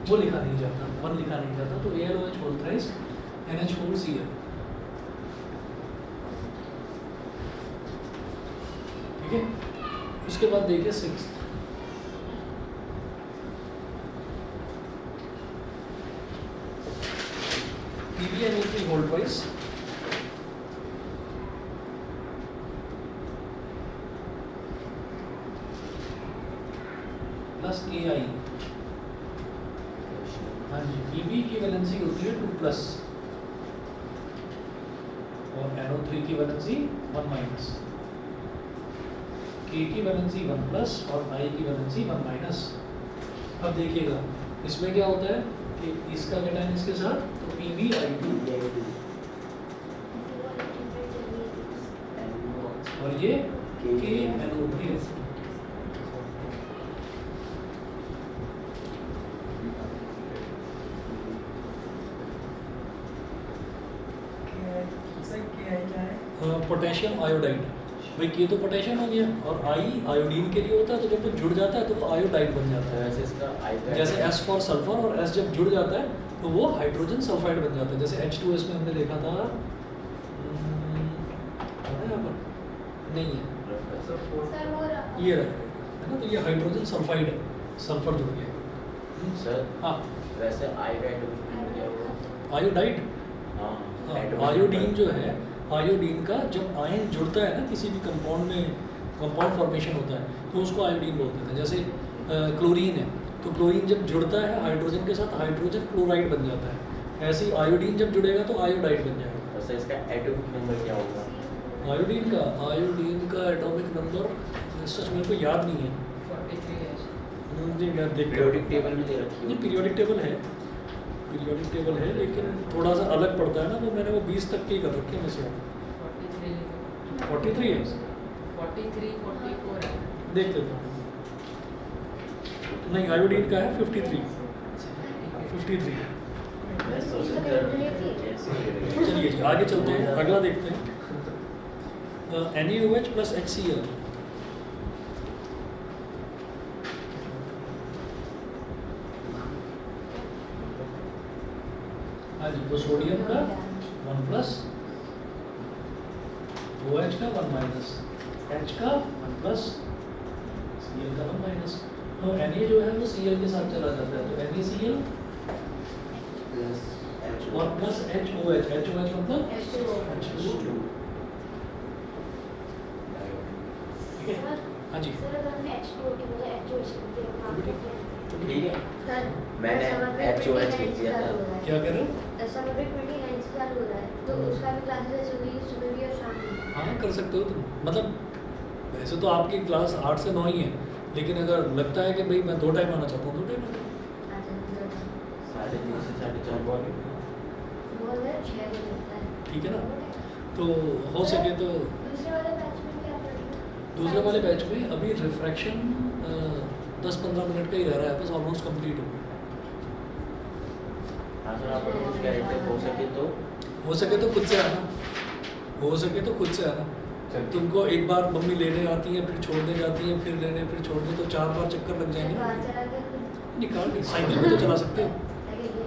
वो लिखा नहीं जाता, 1 लिखा नहीं जाता, तो AlOH होल थ्राइस NH4Cl, ठीक है। उसके बाद देखिए 6th, PbNO3 whole thrice plus AI। हाँ जी, Pb की वैलेंसी होती है 2 प्लस और NO3 की वैलेंसी 1 माइनस, K की वैलेंसी 1 प्लस और I की वैलेंसी 1 माइनस। अब देखिएगा इसमें क्या होता है कि इसका कैटायन इसके साथ, तो PbI2 और ये KNO3। पोटेशियम आयोडाइड, भाई के तो पोटेशियम हो गया, और आई आयोडीन के लिए होता है, तो जब वो जुड़ जाता है तो वो आयोडाइड बन जाता है।
वैसे इसका I
जैसे S फॉर सल्फर, और S जब जुड़ जाता है तो वो हाइड्रोजन सल्फाइड बन जाता है। जैसे H2S में हमने देखा था, यहाँ पर नहीं है,
सर वो
ये है ना, तो ये हाइड्रोजन सल्फाइड है, सल्फर जुड़ गया।
सर
हाँ,
वैसे आयोडाइड क्या हुआ?
आयोडाइड,
हाँ
आयोडीन जो है, आयोडीन का जब आयन जुड़ता है ना किसी भी कंपाउंड में, कंपाउंड फॉर्मेशन होता है, तो उसको आयोडीन बोलते हैं। जैसे क्लोरीन है, तो क्लोरीन जब जुड़ता है हाइड्रोजन के साथ, हाइड्रोजन क्लोराइड बन जाता है। ऐसे ही आयोडीन जब जुड़ेगा तो आयोडाइड बन जाएगा।
वैसे इसका एटॉमिक नंबर क्या होगा?
आयोडीन का एटॉमिक नंबर सच मेरे को याद नहीं है, मुझे याद देख
पीरियोडिक टेबल में दे रखी
ये
है।
पीरियोडिक टेबल है, पीरियोडिक टेबल है, लेकिन थोड़ा सा अलग पड़ता है ना, तो मैंने वो 20 तक के ही कर रखे हैं वैसे। 43 है,
43, 44 है।
देख लेता हूँ। नहीं, आयोडीन का है 53।
मैं सोच रहा था कैसे
चलिए जी आगे चलते हैं, अगला देखते हैं। NaOH प्लस HCl, हाँ जी, तो सोडियम का 1 प्लस, OH का 1 माइनस, H का 1 प्लस, Cl का 1 माइनस। तो Na जो है वो Cl के साथ चला जाता है, तो NaCl और प्लस HOH, HOH मतलब H2O, ठीक है। हाँ जी,
सर अगर हमने H2O की बोला HOH लिखते हैं वहाँ पे
ठीक है।
सर
मैंने HOH लिख दिया था।
क्या कह रहे हो?
समर ब्रेक 29 से चालू हो रहा है, तो उसका भी क्लासेस सुबह भी और शाम भी।
हाँ कर सकते हो तुम, मतलब वैसे तो आपकी क्लास 8 से 9 ही है, लेकिन अगर लगता है कि भाई मैं 2 टाइम आना चाहता हूँ 2 टाइम आना।
3:30 से 4:30
वो है 6 बजे होता है।
ठीक है ना, तो हो सके तो
दूसरे वाले बैच में क्या पढ़ेंगे?
दूसरे वाले बैच में अभी रिफ्रैक्शन 10-15 मिनट का ही रह रहा है, बस ऑलमोस्ट कंप्लीट हो गया।
हाँ सर, आप कुछ कह रहे थे,
हो सके तो खुद से आना, हो सके तो खुद से आना। तुमको एक बार मम्मी लेने आती है, फिर छोड़ने जाती है, फिर लेने, फिर छोड़ने, तो 4 बार चक्कर लग जाएंगे।
बाहर चला के
निकाल नहीं, साइकिल भी तो चला सकते हो,
लगेगी।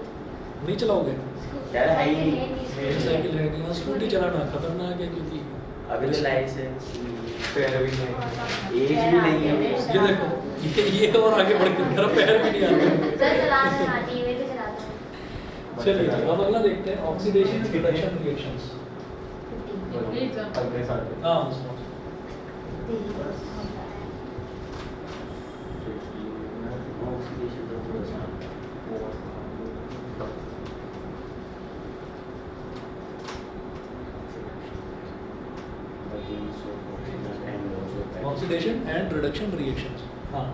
नहीं चलाओगे?
यार है ही नहीं।
मेरी साइकिल है नहीं, स्कूटी चलाना खतरनाक है क्योंकि
अभी तो लाइसेंस
पैर भी नहीं।
एज भी नहीं है।
ये देखो ये और आगे बढ़ के मेरा पैर भी नहीं आता।
सर चलाना आती है, मेरे को चलाता है।
चलिए अब अगला देखते हैं ऑक्सीडेशन रिडक्शन रिएक्शंस।
अपने साथ
हाँ उसमें
ऑक्सीडेशन तो थोड़ा सा
ऑक्सीडेशन एंड रिडक्शन रिएक्शंस। हाँ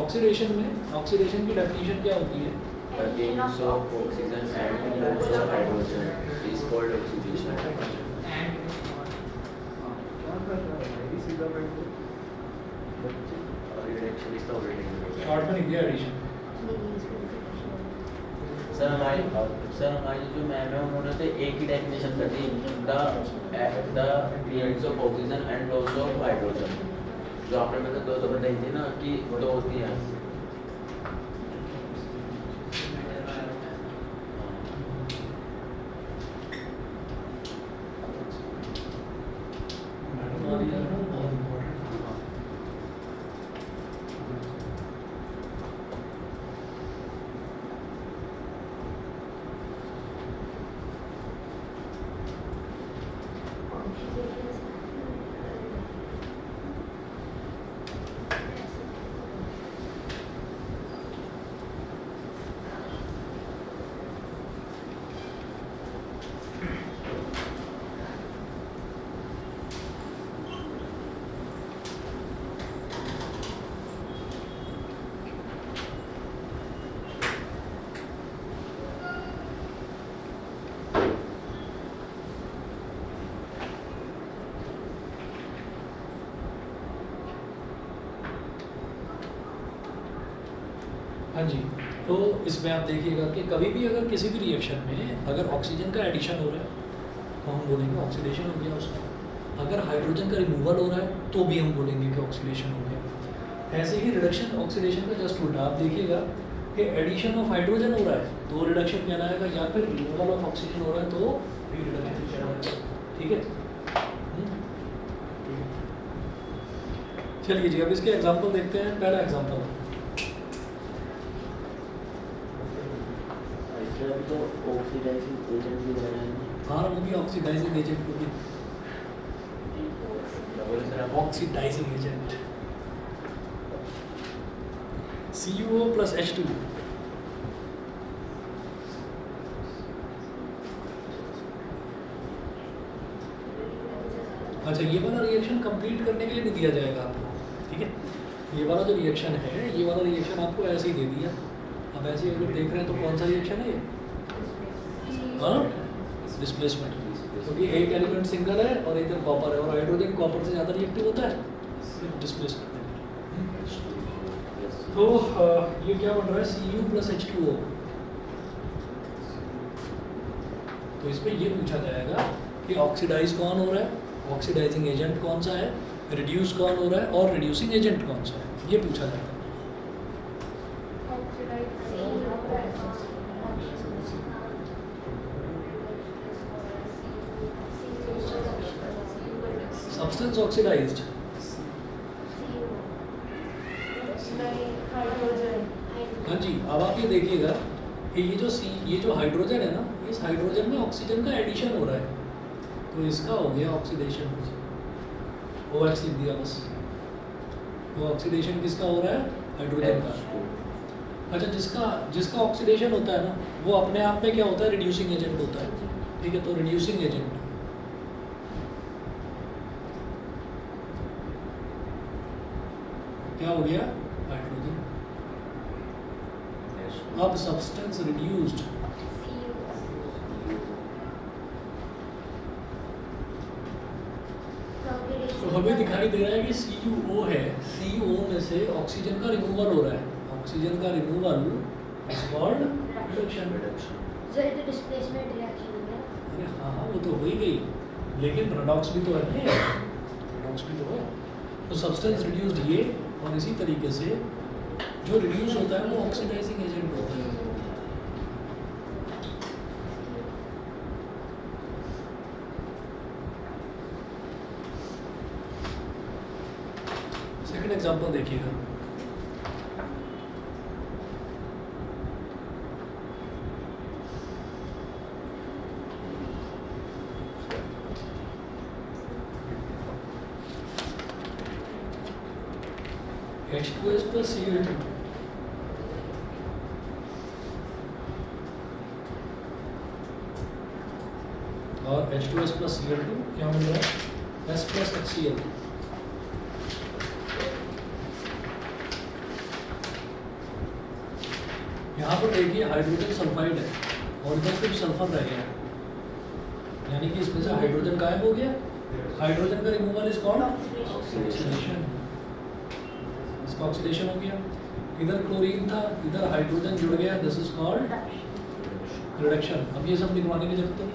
ऑक्सीडेशन में ऑक्सीडेशन की डेफिनेशन क्या होती है?
Against of oxygen and use of hydrogen is called oxidation. Reduction is the operating
short में लिख दिया एडिशन।
सर हमारी जो मैम है उन्होंने तो एक ही डेफिनेशन कर दी, the presence of oxygen and loss of hydrogen। जो आपने मतलब दो बताई थी ना कि दो होती है। हाँ जी, तो इसमें आप देखिएगा कि कभी भी अगर किसी भी रिएक्शन में अगर ऑक्सीजन का एडिशन हो रहा है तो हम बोलेंगे ऑक्सीडेशन हो गया उसका। अगर हाइड्रोजन का रिमूवल हो रहा है तो भी हम बोलेंगे कि ऑक्सीडेशन हो गया। ऐसे ही रिडक्शन ऑक्सीडेशन का जस्ट उल्टा आप देखिएगा कि एडिशन ऑफ हाइड्रोजन हो रहा है तो रिडक्शन कहलाएगा, या फिर रिमूवल ऑफ ऑक्सीजन हो रहा है तो भी रिडक्शन कहलाएगा। ठीक है, चलिए जी अब इसके एग्जाम्पल देखते हैं। पहला एग्जाम्पल तो ऑक्सीडाइजिंग एजेंट भी बना है।
हाँ वो भी ऑक्सीडाइजिंग एजेंट को भी oxidising agent CuO plus H2। अच्छा ये वाला रिएक्शन कंप्लीट करने के लिए भी दिया जाएगा आपको। ठीक है, ये वाला जो रिएक्शन है ये वाला रिएक्शन आपको ऐसे ही दे दिया। अब ऐसे ही अगर देख रहे हैं तो कौन सा रिएक्शन है ये? डिस्प्लेसमेंट, क्योंकि एक एलिमेंट सिंगल है और इधर कॉपर है और हाइड्रोजन कॉपर से ज़्यादा रिएक्टिव होता है डिस्प्लेसमेंट। तो ये क्या बन रहा है Cu plus H2O। तो इसमें ये पूछा जाएगा कि ऑक्सीडाइज कौन हो रहा है, ऑक्सीडाइजिंग एजेंट कौन सा है, रिड्यूस कौन हो रहा है और रिड्यूसिंग एजेंट कौन सा है, ये पूछा जाएगा। सब्सटेंस ऑक्सीडाइज्ड, हाँ जी। अब आप ये देखिएगा कि ये जो हाइड्रोजन है ना, इस हाइड्रोजन में ऑक्सीजन का एडिशन हो रहा है तो इसका हो गया ऑक्सीडेशन। OX लिख दिया बस। तो ऑक्सीडेशन किसका हो रहा है? हाइड्रोजन का। अच्छा जिसका ऑक्सीडेशन होता है ना वो अपने आप में क्या होता है? रिड्यूसिंग एजेंट होता है। ठीक है, तो रिड्यूसिंग एजेंट क्या हो गया? हाइड्रोजन। अब सब्सटेंस रिड्यूस्ड, तो हमें दिखाई दे रहा है कि CuO है, CuO में से ऑक्सीजन का रिमूवल हो रहा है। ऑक्सीजन का removal is called reduction.
Sir ये तो डिस्प्लेसमेंट रिएक्शन हो गया।
अरे हाँ वो तो हो ही गई, लेकिन रेडॉक्स भी तो है ना, रेडॉक्स भी तो है। तो सब्सटेंस रिड्यूस्ड ये, और इसी तरीके से जो रिड्यूस होता है वो ऑक्सीडाइजिंग एजेंट होता है।
सेकंड एग्जांपल देखिएगा। H2S plus Cl2 और H2S plus Cl2 क्या मिल रहा है? S plus HCl। यहाँ पर देखिए हाइड्रोजन सल्फाइड है और इधर सिर्फ सल्फर रह गया, यानी कि इसमें से हाइड्रोजन गायब हो गया। हाइड्रोजन का रिमूवल इज कॉल्ड ऑक्सीडेशन, इसका ऑक्सीडेशन हो गया। इधर क्लोरीन था, इधर हाइड्रोजन जुड़ गया, दिस इज कॉल्ड रिडक्शन। अब ये सब लिखवाने की जरूरत नहीं,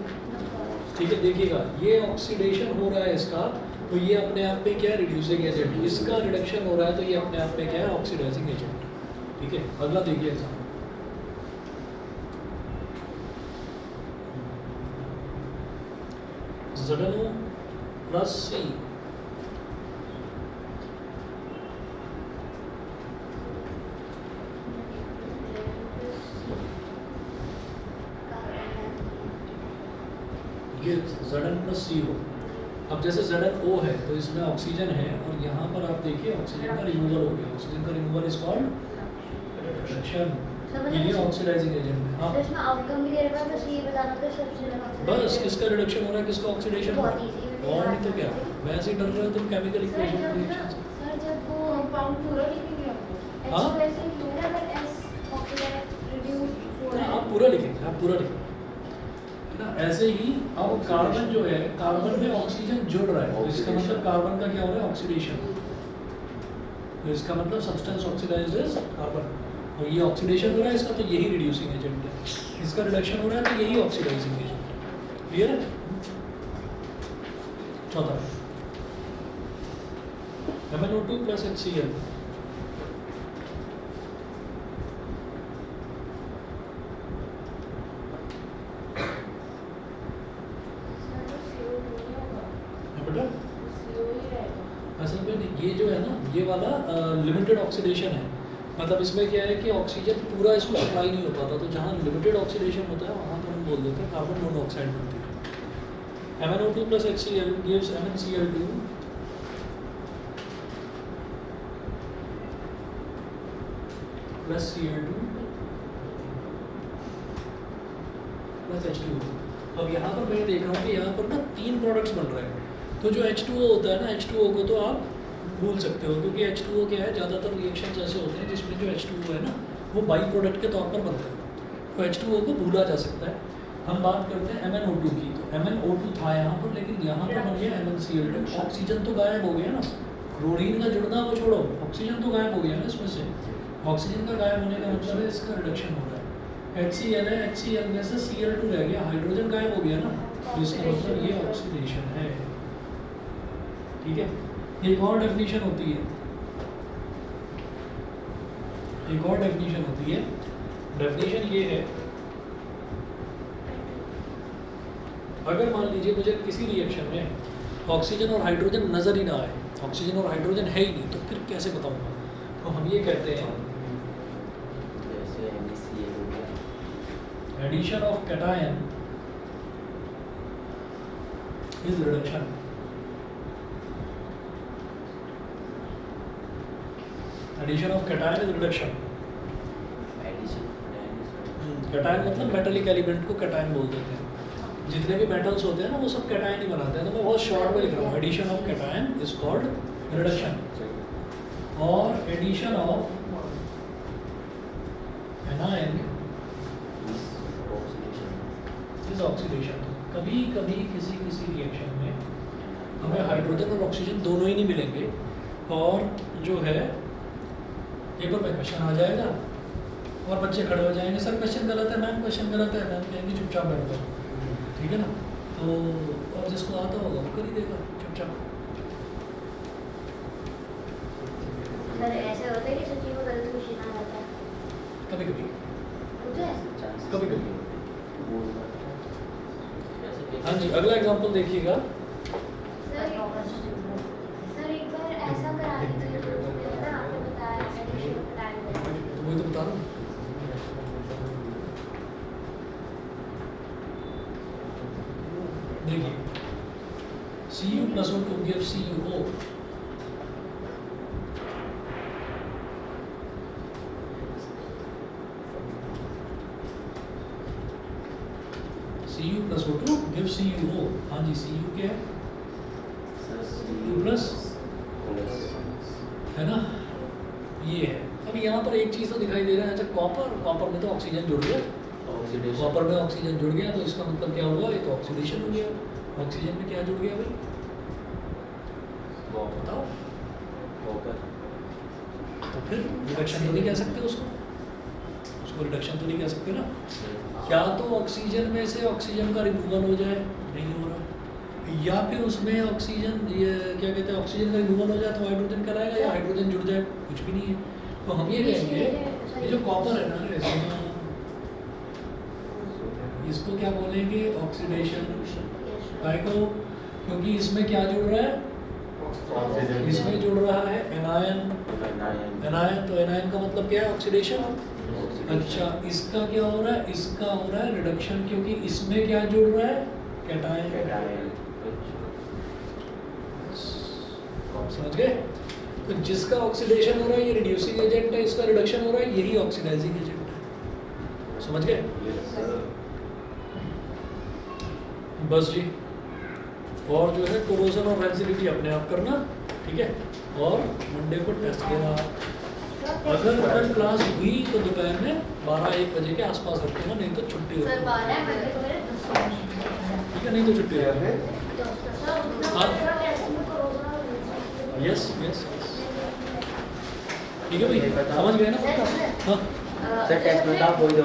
ठीक है। देखिएगा ये ऑक्सीडेशन हो रहा है इसका, तो ये अपने आप में क्या है? Reducing agent. इसका रिडक्शन हो रहा है तो ये अपने आप में क्या है? ऑक्सीडाइजिंग एजेंट, ठीक है। अगला देखिए example. ZnO plus C gives Zn plus CO। अब जैसे ZnO है तो इसमें ऑक्सीजन है और यहाँ पर आप देखिए ऑक्सीजन का रिमूवल हो गया। ऑक्सीजन का रिमूवल इज कॉल्ड रिडक्शन, ये ऑक्सीडाइजिंग एजेंट है। हाँ,
तो इसमें आउटकम भी दे रहा है, बस ये बताना था सबसे ज्यादा
बस किसका रिडक्शन हो रहा है, किसका ऑक्सीडेशन हो रहा
बहुत
है।
easy।
और नहीं तो क्या, वैसे ही डर रहे हो तुम केमिकल इक्वेशन रिएक्शन से।
सर जब वो
कंपाउंड पूरा लिखेंगे आप?
हाँ?
H2S लिखूंगा, अगर S ऑक्सीडाइज रिड्यूस हो रहा है।
आप पूरा लिखेंगे, आप पूरा लिखेंगे, है ना। ऐसे ही अब कार्बन जो है, कार्बन में ऑक्सीजन जुड़ रहा है, तो इसका मतलब कार्बन का क्या हो रहा है? ऑक्सीडेशन। तो इसका मतलब सब्सटेंस ऑक्सीडाइज्ड इज कार्बन, और ये ऑक्सीडेशन हो रहा है इसका, तो यही रिड्यूसिंग एजेंट है। इसका रिडक्शन हो रहा है तो यही ऑक्सीडाइजिंग एजेंट है। क्लियर है? चौथा MnO2 plus HCl। बेटा असल में ये जो है ना, ये वाला लिमिटेड ऑक्सीडेशन है। मतलब इसमें क्या है कि ऑक्सीजन पूरा इसको सप्लाई नहीं हो पाता, तो जहाँ लिमिटेड ऑक्सीडेशन होता है वहाँ पर हम बोल देते हैं कार्बन मोनोऑक्साइड बनती है। MnO2 plus HCl gives MnCl2 plus Cl2 plus H2O। अब यहाँ पर मैं देख रहा हूँ कि यहाँ पर ना 3 प्रोडक्ट्स बन रहे हैं। तो जो H2O होता है ना, H2O को तो आप भूल सकते हो, क्योंकि H2O क्या है, ज़्यादातर रिएक्शंस ऐसे होते हैं जिसमें जो H2O है ना वो बाई प्रोडक्ट के तौर पर बनता है, तो H2O को भूला जा सकता है। हम बात करते हैं MnO2 की, तो MnO2 था यहाँ पर, लेकिन यहाँ पर बन गया MnCl2। ऑक्सीजन तो गायब हो गया ना, क्लोरीन का जुड़ना वो छोड़ो, ऑक्सीजन तो गायब हो गया ना इसमें से। ऑक्सीजन का गायब होने का मतलब है इसका रिडक्शन हो रहा है। HCl है, HCl में से Cl2 रह गया, हाइड्रोजन गायब हो गया ना, तो इसका मतलब ये ऑक्सीडेशन है, ठीक है। एक और डेफिनेशन होती है, एक और डेफिनेशन होती है। डेफिनेशन ये है, अगर मान लीजिए मुझे किसी रिएक्शन में ऑक्सीजन और हाइड्रोजन नज़र ही ना आए, ऑक्सीजन और हाइड्रोजन है ही नहीं, तो फिर कैसे बताऊंगा? तो हम ये कहते हैं addition of cation is reduction. Addition of cation is reduction. Cation मतलब मेटालिक एलिमेंट को कैटायन बोल देते हैं। जितने भी मेटल्स होते हैं ना वो सब कैटायन ही बनाते हैं। तो मैं बहुत शॉर्ट में लिख रहा हूँ, addition of cation is called reduction, और addition of anion is oxidation. कभी कभी किसी किसी रिएक्शन में हमें हाइड्रोजन और ऑक्सीजन दोनों ही नहीं मिलेंगे, और जो है पेपर में क्वेश्चन आ जाएगा और बच्चे खड़े हो जाएंगे, सर क्वेश्चन गलत है मैम, क्वेश्चन गलत है मैम, कहेंगे चुपचाप बैठ जाओ, ठीक है ना। तो और जिसको आता होगा वो कर ही देगा चुपचाप।
सर ऐसे होता है कि सच्ची में गलत क्वेश्चन आ जाता है?
कभी कभी,
होता है
कभी कभी। हाँ जी, अगला एग्जांपल देखिएगा।
सर एक बार ऐसा करा रही थी
देखिए Cu plus O2 gives CuO. Cu plus O2 gives CuO. हाँ जी, Cu क्या है? Cu plus है ना, ये है। अब यहाँ पर एक चीज़ तो दिखाई दे रहा है, अच्छा कॉपर में तो ऑक्सीजन जुड़ गया, कॉपर में ऑक्सीजन जुड़ गया, तो इसका मतलब क्या हुआ, ये तो ऑक्सीडेशन हो गया। ऑक्सीजन में क्या जुड़ गया भाई, बताओ। तो फिर रिडक्शन तो नहीं कह सकते उसको रिडक्शन तो नहीं कह सकते ना। क्या तो ऑक्सीजन में से ऑक्सीजन का रिमूवल हो जाए, नहीं हो रहा, या फिर उसमें ऑक्सीजन, ये क्या कहते हैं, ऑक्सीजन का रिमूवल हो जाए तो हाइड्रोजन कराएगा, या हाइड्रोजन जुड़ जाए, कुछ भी नहीं है। तो हम ये कहेंगे ये जो कॉपर है ना, इसको क्या बोलेंगे, ऑक्सीडेशन। काय को, क्योंकि इसमें क्या जुड़ रहा है, इसमें जुड़ रहा है एनायन। तो एनायन का मतलब क्या है, ऑक्सीडेशन। अच्छा, इसका क्या हो रहा है, इसका हो रहा है रिडक्शन, क्योंकि इसमें क्या जुड़ रहा है, कैटायन। समझ गए। तो जिसका ऑक्सीडेशन हो रहा है ये रिड्यूसिंग एजेंट है, इसका रिडक्शन हो रहा है यही ऑक्सीडाइजिंग एजेंट है। समझ गए। बस जी। और जो है कोरोजन और रेंसिडिटी अपने आप करना, ठीक है। और मंडे को टेस्ट देना। अगर कल क्लास हुई तो दोपहर में 12-1 बजे के आसपास रखूँगा, नहीं तो छुट्टी
सर
रखूँगा,
12 घंटे तो मेरे 10
ठीक है, नहीं तो छुट्टी रखूँगा। यस यस, ठीक है भाई, समझ गए ना। हाँ
सर टेस्ट में तो आप बोल दो।